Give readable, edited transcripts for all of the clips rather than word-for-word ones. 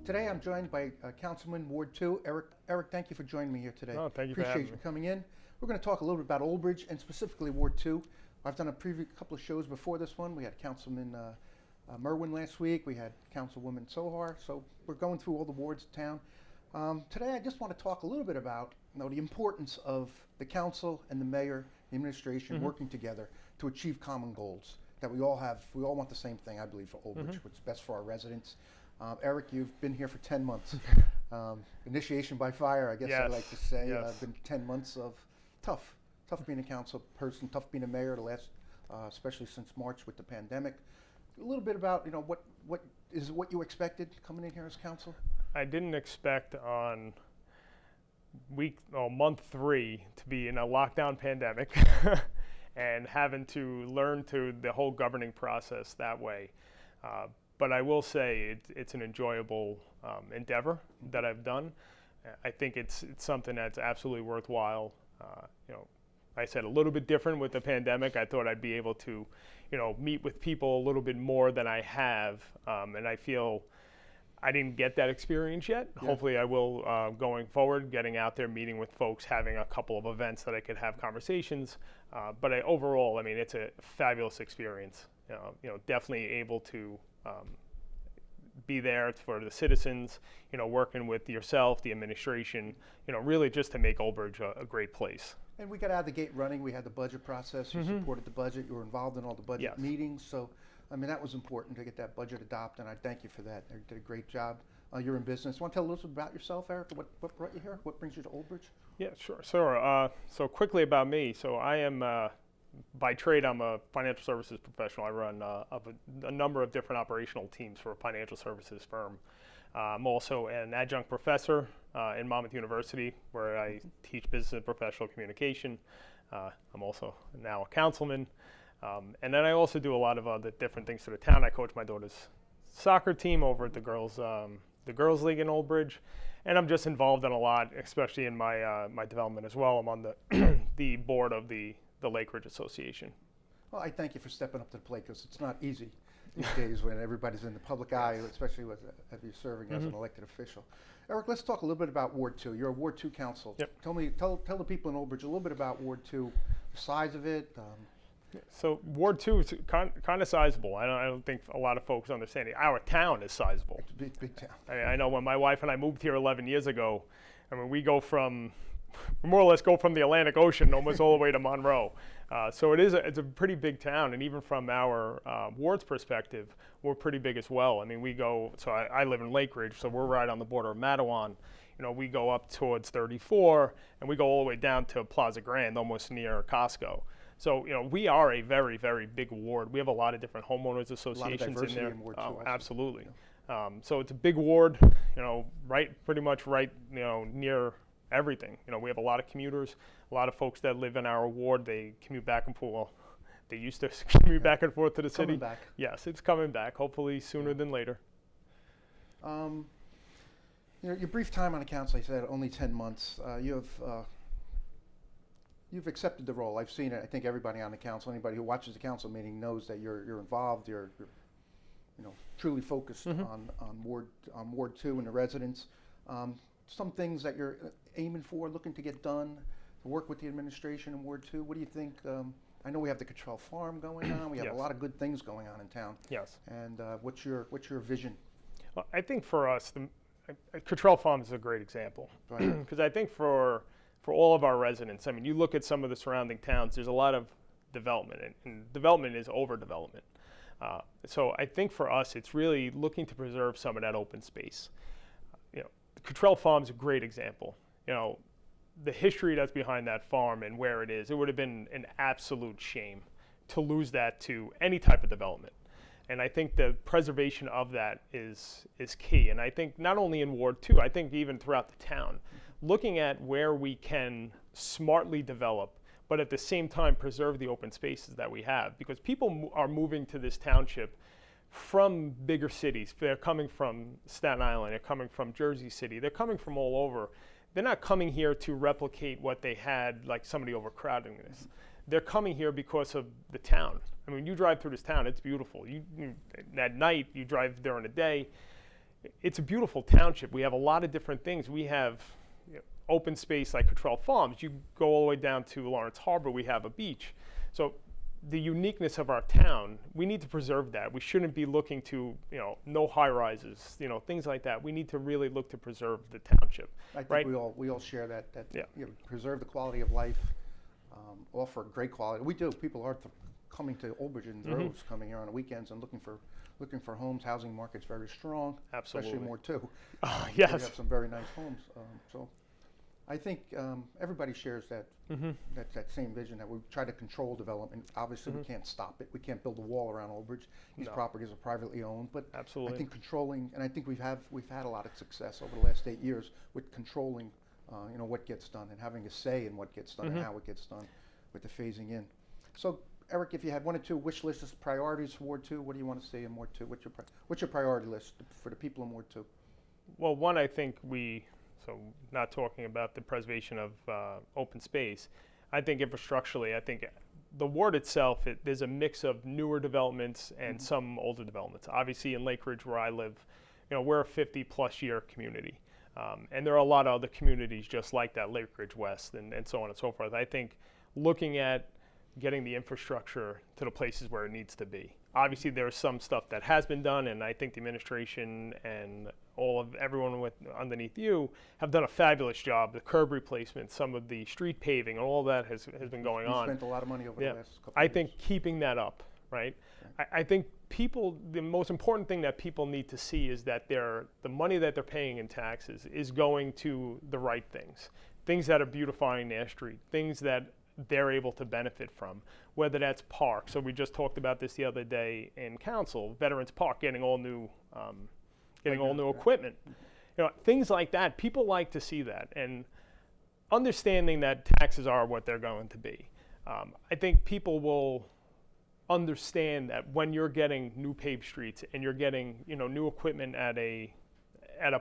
Today I'm joined by Councilman Ward 2, Erik. Erik, thank you for joining me here today. Oh, thank you for having Appreciate you coming in. We're going to talk a little bit about Old Bridge and specifically Ward 2. I've done a couple of shows before this one. We had Councilman Merwin last week. We had Councilwoman Sohar. So we're going through all the wards of town. Today I just want to talk a little bit about the importance of the council and the mayor, the administration working together to achieve common goals that we all have. We all want the same thing, I believe, for Old Bridge, what's best for our residents. Erik, you've been here for 10 months. Initiation by fire, I guess I like to say. Been 10 months of tough being a council person, tough being a mayor the last, especially since March with the pandemic. A little bit about, what you expected coming in here as council? I didn't expect on month 3 to be in a lockdown pandemic and having to learn to the whole governing process that way. But I will say it's an enjoyable endeavor that I've done. I think it's something that's absolutely worthwhile. I said a little bit different with the pandemic. I thought I'd be able to, meet with people a little bit more than I have, and I feel I didn't get that experience yet. Yeah. Hopefully I will going forward, getting out there, meeting with folks, having a couple of events that I could have conversations. But overall, it's a fabulous experience. Definitely able to be there for the citizens, working with yourself, the administration, really just to make Old Bridge a great place. And we got out of the gate running. We had the budget process. You supported the budget. You were involved in all the budget meetings. So, that was important to get that budget adopted, and I thank you for that. You did a great job. You're in business. Want to tell a little bit about yourself, Erik? What brought you here? What brings you to Old Bridge? Yeah, sure. So quickly about me. So I am, by trade, I'm a financial services professional. I run a number of different operational teams for a financial services firm. I'm also an adjunct professor in Monmouth University, where I teach business and professional communication. I'm also now a councilman. And then I also do a lot of other different things for the town. I coach my daughter's soccer team over at the girls league in Old Bridge, and I'm just involved in a lot, especially in my my development as well. I'm on the the board of the Lake Ridge Association. Well, I thank you for stepping up to the plate, because it's not easy these days when everybody's in the public eye, especially if you're serving as an elected official. Erik, let's talk a little bit about Ward 2. You're a Ward 2 council. Yep. Tell the people in Old Bridge a little bit about Ward 2, the size of it. So Ward 2 is kind of sizable. I don't think a lot of folks understand it. Our town is sizable. It's a big town. I know when my wife and I moved here 11 years ago, we more or less go from the Atlantic Ocean almost all the way to Monroe. So it's a pretty big town, and even from our ward's perspective, we're pretty big as well. I live in Lake Ridge, so we're right on the border of MATAWAN. We go up towards 34, and we go all the way down to Plaza Grand, almost near Costco. So, we are a very, very big ward. We have a lot of different homeowners associations in there. In Ward 2 absolutely. Yeah. So it's a big ward, pretty much right, near everything. We have a lot of commuters, a lot of folks that live in our ward. They commute back and forth. Well, they used to commute back and forth to the city. Coming back. Yes, it's coming back, hopefully sooner than later. Your brief time on the council, you said only 10 months. You've accepted the role. I've seen it. I think everybody on the council, anybody who watches the council meeting, knows that you're involved. You're truly focused on Ward 2 and the residents. Some things that you're aiming for, looking to get done, to work with the administration in Ward 2. What do you think? I know we have the COTTRELL farm going on. We have a lot of good things going on in town. Yes. And what's your vision? Well, I think for us, COTTRELL farm is a great example, because I think for all of our residents, you look at some of the surrounding towns, there's a lot of development, and development is overdevelopment. So I think for us, it's really looking to preserve some of that open space. The COTTRELL farm is a great example. The history that's behind that farm and where it is, it would have been an absolute shame to lose that to any type of development. And I think the preservation of that is key. And I think not only in Ward 2, I think even throughout the town, looking at where we can smartly develop, but at the same time preserve the open spaces that we have. Because people are moving to this township from bigger cities. They're coming from Staten Island, they're coming from Jersey City, they're coming from all over. They're not coming here to replicate what they had, like somebody overcrowding this. They're coming here because of the town. You drive through this town, it's beautiful. At night, you drive during the day, it's a beautiful township. We have a lot of different things. We have open space like Cottrell Farms. You go all the way down to Lawrence Harbor, we have a beach. So the uniqueness of our town, we need to preserve that. We shouldn't be looking to, no high rises, things like that. We need to really look to preserve the township. I think right? we all share that Yeah. Preserve the quality of life, offer great quality. We do. People are coming to Old Bridge in droves, coming here on the weekends and looking for homes. Housing market's very strong. Absolutely. Especially more too. Yes. We have some very nice homes. So I think everybody shares that, that same vision that we try to control development. Obviously, we can't stop it. We can't build a wall around Old Bridge. These properties are privately owned, but Absolutely. I think controlling, and I think we've had a lot of success over the last 8 years with controlling, what gets done and having a say in what gets done and how it gets done with the phasing in. So, Eric, if you had 1 or 2 wish lists, priorities for Ward 2, what do you want to see in Ward 2? What's your priority list for the people in Ward 2? Well, one, I think so not talking about the preservation of open space, I think infrastructurally, I think the ward itself, there's a mix of newer developments and some older developments. Obviously in Lake Ridge where I live, we're a 50+ year community. And there are a lot of other communities just like that, Lake Ridge West and so on and so forth. I think looking at getting the infrastructure to the places where it needs to be. Obviously there's some stuff that has been done, and I think the administration and everyone underneath you have done a fabulous job. The curb replacement, some of the street paving, and all that has been going on. We spent a lot of money over the last couple of years. I think keeping that up, right? I think the most important thing that people need to see is that the money that they're paying in taxes is going to the right things that are beautifying their street, things that they're able to benefit from, whether that's parks. So we just talked about this the other day in council, Veterans Park getting all new equipment. Things like that. People like to see that, and understanding that taxes are what they're going to be. I think people will understand that when you're getting new paved streets and you're getting new equipment at a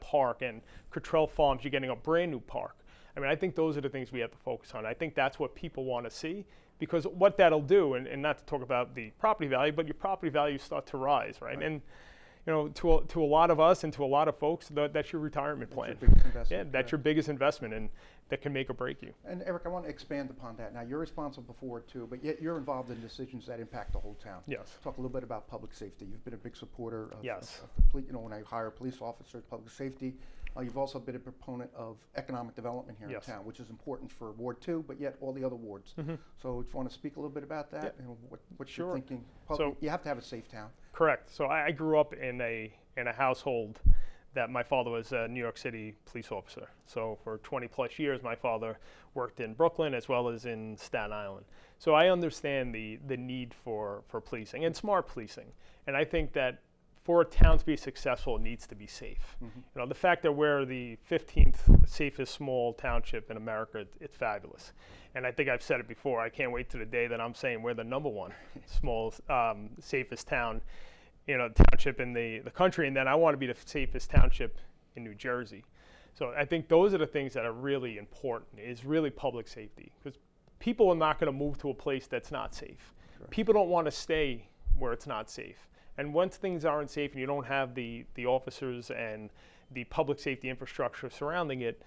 park, and Coutrell Farms, you're getting a brand new park. I think those are the things we have to focus on. I think that's what people want to see, because what that'll do, and not to talk about the property value, but your property values start to rise, right? And to a lot of us and to a lot of folks, that's your retirement plan. Your biggest investment. Yeah, that's your biggest investment, and that can make or break you. And Eric, I want to expand upon that. Now, you're responsible for Ward 2, but yet you're involved in decisions that impact the whole town. Yes. Talk a little bit about public safety. You've been a big supporter of, Yes. of the police. When I hire police officers, public safety. You've also been a proponent of economic development here Yes. in town, which is important for Ward 2, but yet all the other wards. So if you want to speak a little bit about that, and what Sure. you're thinking. So you have to have a safe town. Correct. So I grew up in a household that my father was a New York City police officer. So for 20+ years, my father worked in Brooklyn as well as in Staten Island. So I understand the need for policing and smart policing. And I think that for a town to be successful, it needs to be safe. The fact that we're the 15th safest small township in America, it's fabulous. And I think I've said it before, I can't wait to the day that I'm saying we're the #1 small, safest township in the country, and then I want to be the safest township in New Jersey. So I think those are the things that are really important, is really public safety, because people are not going to move to a place that's not safe. Correct. People don't want to stay where it's not safe. And once things aren't safe and you don't have the officers and the public safety infrastructure surrounding it,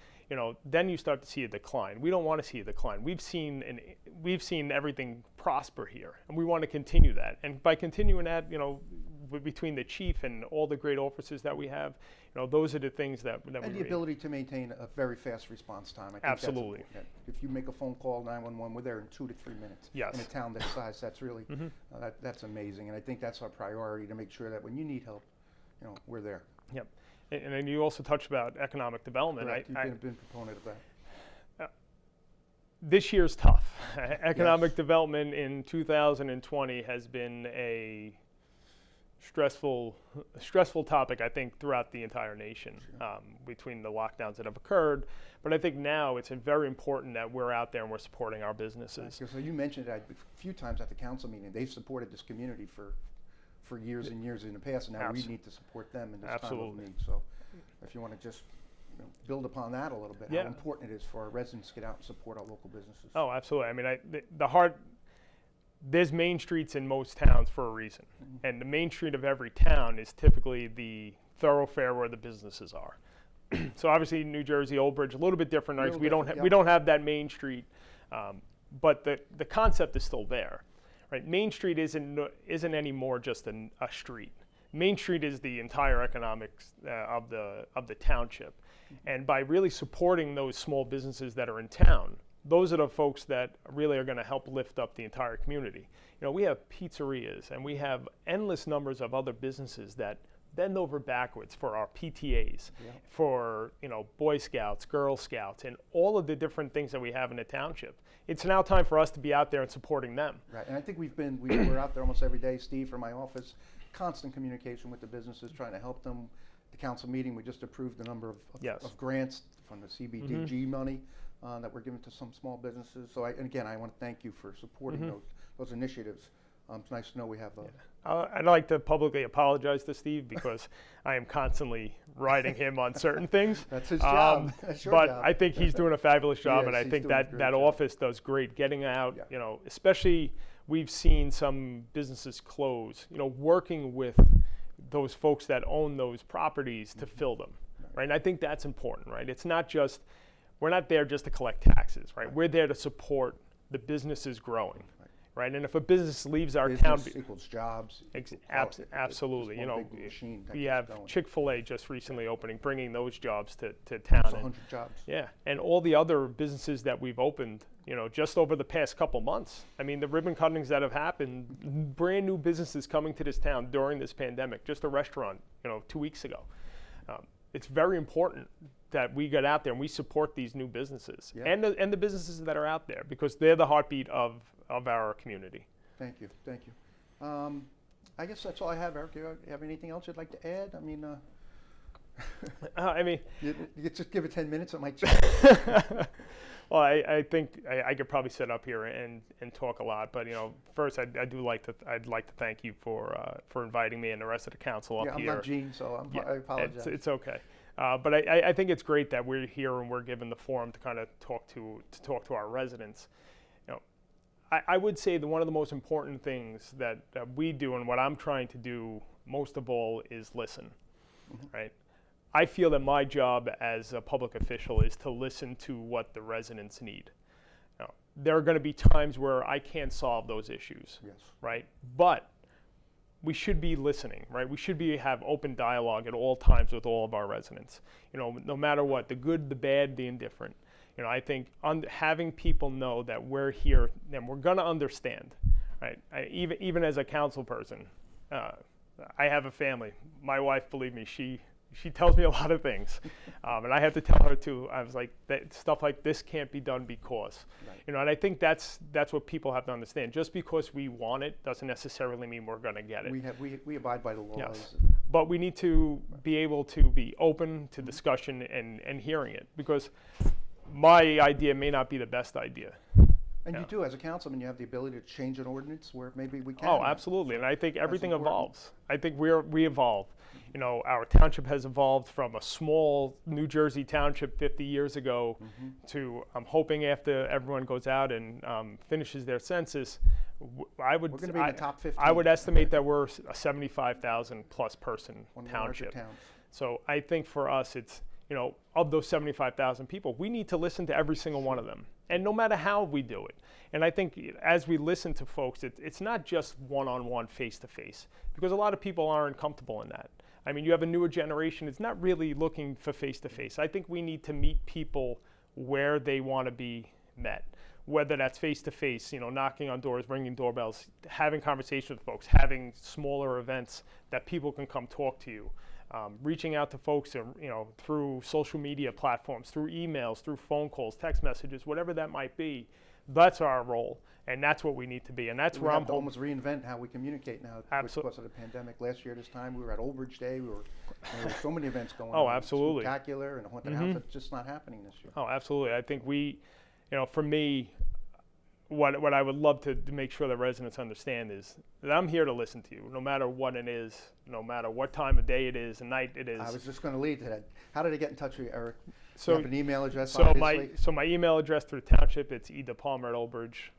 then you start to see a decline. We don't want to see a decline. We've seen everything prosper here, and we want to continue that. And by continuing that, between the chief and all the great officers that we have, those are the things that and the ability to maintain a very fast response time. I think Absolutely. If you make a phone call, 911, we're there in 2 to 3 minutes. Yes. In a town that size, that's really that's amazing. And I think that's our priority, to make sure that when you need help, we're there. Yep. And then you also touched about economic development. Correct. You've been a proponent of that. This year's tough. Economic development in 2020 has been a stressful topic, I think, throughout the entire nation, between the lockdowns that have occurred. But I think now it's very important that we're out there and we're supporting our businesses. So you mentioned it a few times at the council meeting. They've supported this community for years and years in the past, and now we need to support them in this time of need. So if you want to just build upon that a little bit, how important it is for our residents to get out and support our local businesses. Oh, absolutely. There's main streets in most towns for a reason. And the main street of every town is typically the thoroughfare where the businesses are. So obviously New Jersey, Old Bridge, a little bit different, right? 'Cause we don't have that Main Street, but the concept is still there, right? Main Street isn't anymore just a street. Main Street is the entire economics of the township, and by really supporting those small businesses that are in town, those are the folks that really are going to help lift up the entire community. You know, we have pizzerias and we have endless numbers of other businesses that bend over backwards for our PTAs, for, you know, Boy Scouts, Girl Scouts, and all of the different things that we have in the township. It's now time for us to be out there and supporting them. Right, and I think we're out there almost every day, Steve, from my office, constant communication with the businesses, trying to help them. The council meeting, we just approved a number of grants from the CBDG money that we're giving to some small businesses. So again, I want to thank you for supporting those initiatives. It's nice to know we have I'd like to publicly apologize to Steve because I am constantly riding him on certain things. That's his job. That's your but job. I think he's doing a fabulous job, and I He's think doing a that great job. office does great getting out, you know, especially we've seen some businesses close, you know, working with those folks that own those properties to fill them, right? And I think that's important, right? It's not just, we're not there just to collect taxes, right? We're there to support the businesses growing. Right, and if a business leaves our town, equals jobs. Absolutely, you know, we have going. Chick-fil-A just recently opening, bringing those jobs to town. 100 jobs. Yeah, and all the other businesses that we've opened, you know, just over the past couple months. I mean, the ribbon cuttings that have happened, brand new businesses coming to this town during this pandemic. Just a restaurant, you know, 2 weeks ago. It's very important that we get out there and we support these new businesses and the businesses that are out there, because they're the heartbeat of our community. Thank you, thank you. I guess that's all I have, Eric. Do you have anything else you'd like to add? I mean, I mean, you just give it 10 minutes, it might. Well, I think I could probably sit up here and talk a lot, but you know, first I'd like to thank you for inviting me and the rest of the council up here. I'm not Gene, so I apologize. It's okay. But I think it's great that we're here and we're given the forum to kind of talk to our residents. You know, I would say that one of the most important things that we do, and what I'm trying to do most of all, is listen, right? I feel that my job as a public official is to listen to what the residents need. Now, there are going to be times where I can't solve those issues, right? But we should be listening, right? We should have open dialogue at all times with all of our residents. You know, no matter what, the good, the bad, the indifferent. You know, I think having people know that we're here and we're going to understand, right? Even as a council person, I have a family. My wife, believe me, she tells me a lot of things, and I have to tell her too. I was like, stuff like this can't be done because, you know, and I think that's what people have to understand. Just because we want it doesn't necessarily mean we're going to get it. We abide by the laws. Yes. But we need to be able to be open to discussion and hearing it, because my idea may not be the best idea. And you do, as a councilman, you have the ability to change an ordinance where maybe we can. Oh, absolutely, and I think everything evolves. I think we evolve. You know, our township has evolved from a small New Jersey township 50 years ago to, I'm hoping after everyone goes out and finishes their census, we're going to be in the top 15. I would estimate that we're a 75,000 plus person township. So I think for us, it's, you know, of those 75,000 people, we need to listen to every single one of them. And no matter how we do it. And I think as we listen to folks, it's not just one-on-one, face-to-face, because a lot of people aren't comfortable in that. I mean, you have a newer generation, it's not really looking for face-to-face. I think we need to meet people where they want to be met, whether that's face-to-face, you know, knocking on doors, ringing doorbells, having conversations with folks, having smaller events that people can come talk to you. Reaching out to folks, you know, through social media platforms, through emails, through phone calls, text messages, whatever that might be. That's our role, and that's what we need to be, and that's where I'm hoping. Almost reinvent how we communicate now because of the pandemic. Last year, this time, we were at Old Bridge Day. There were so many events going on. Oh, absolutely. Spectacular and a haunted house. It's just not happening this year. Oh, absolutely. I think you know, for me, what I would love to make sure the residents understand is that I'm here to listen to you, no matter what it is, no matter what time of day it is, and night it is. I was just going to lead to that. How did I get in touch with you, Eric? So you have an email address, so my email address through the township, it's edepalma@oldbridge,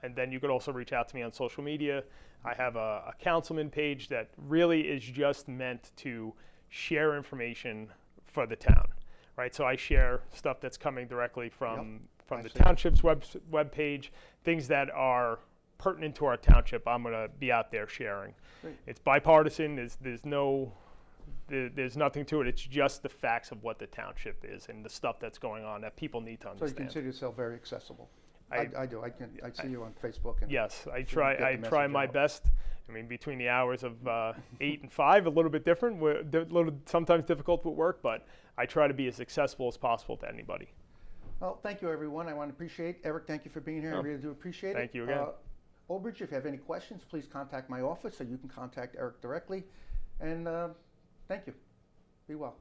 and then you could also reach out to me on social media. I have a councilman page that really is just meant to share information for the town, right? So I share stuff that's coming directly from I the see. township's web page, things that are pertinent to our township. I'm going to be out there sharing. Great. It's bipartisan. There's nothing to it. It's just the facts of what the township is and the stuff that's going on that people need to So you understand. consider yourself very accessible. I I do. I see you on Facebook. And Yes, I sure try. get the I try message my out. best. I mean, between the hours of 8 and 5, a little bit different. We're a little sometimes difficult with work, but I try to be as accessible as possible to anybody. Well, thank you, everyone. I want to appreciate Eric. Thank you for being here. I Oh, really do appreciate it. thank you again. Old Bridge, if you have any questions, please contact my office, or you can contact Eric directly. And thank you. Be well.